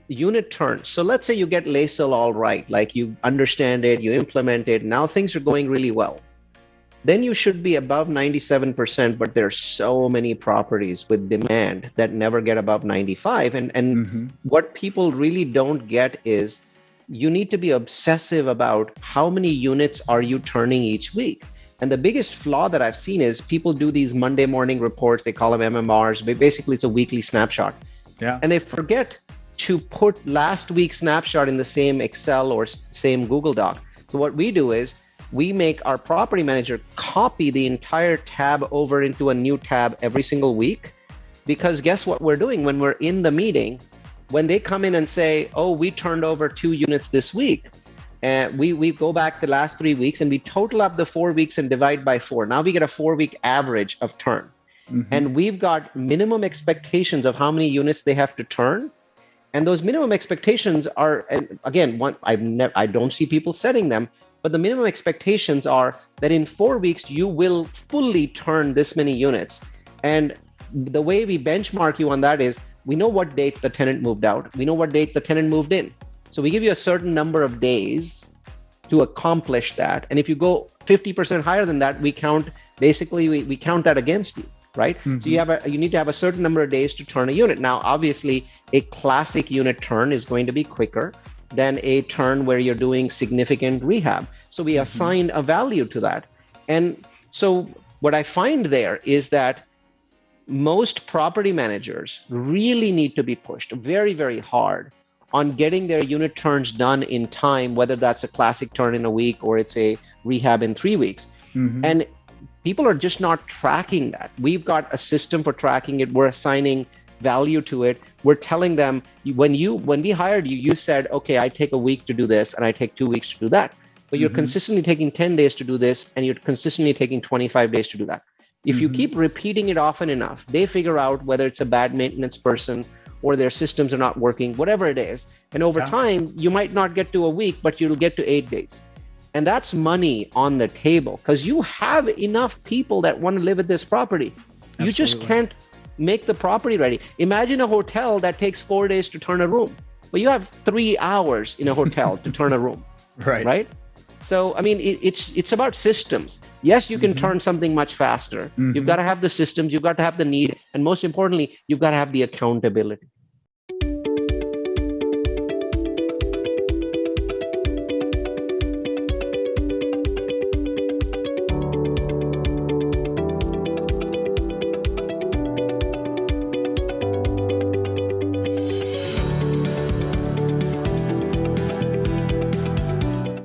Unit turns. So let's say you get LASL all right, like you understand it, you implement it, now things are going really well. Then you should be above 97%, but there's so many properties with demand that never get above 95. And Mm-hmm. what people really don't get is you need to be obsessive about how many units are you turning each week. And the biggest flaw that I've seen is people do these Monday morning reports, they call them MMRs, but basically it's a weekly snapshot. Yeah. And they forget to put last week's snapshot in the same Excel or same Google Doc. So what we do is we make our property manager copy the entire tab over into a new tab every single week. Because guess what we're doing when we're in the meeting, when they come in and say, oh, we turned over 2 units this week, and we go back the last 3 weeks and we total up the 4 weeks and divide by 4. Now we get a 4-week average of turn. Mm-hmm. And we've got minimum expectations of how many units they have to turn. And those minimum expectations are, and again, I don't see people setting them, but the minimum expectations are that in 4 weeks, you will fully turn this many units. And the way we benchmark you on that is we know what date the tenant moved out. We know what date the tenant moved in. So we give you a certain number of days to accomplish that. And if you go 50% higher than that, we count, basically, we count that against you. Right? Mm-hmm. So you need to have a certain number of days to turn a unit. Now, obviously, a classic unit turn is going to be quicker than a turn where you're doing significant rehab. So we assign a value to that. And so what I find there is that most property managers really need to be pushed very, very hard on getting their unit turns done in time, whether that's a classic turn in a week or it's a rehab in 3 weeks. Mm-hmm. And people are just not tracking that. We've got a system for tracking it. We're assigning value to it. We're telling them, when we hired you, you said, okay, I take a week to do this and I take 2 weeks to do that. But you're consistently taking 10 days to do this and you're consistently taking 25 days to do that. If you keep repeating it often enough, they figure out whether it's a bad maintenance person or their systems are not working, whatever it is. And over time, you might not get to a week, but you'll get to 8 days. And that's money on the table because you have enough people that want to live at this property. Absolutely. You just can't make the property ready. Imagine a hotel that takes 4 days to turn a room. Well, you have 3 hours in a hotel to turn a room. Right? So, I mean, it's about systems. Yes, you can turn something much faster. You've got to have the systems, you've got to have the need, and most importantly, you've got to have the accountability.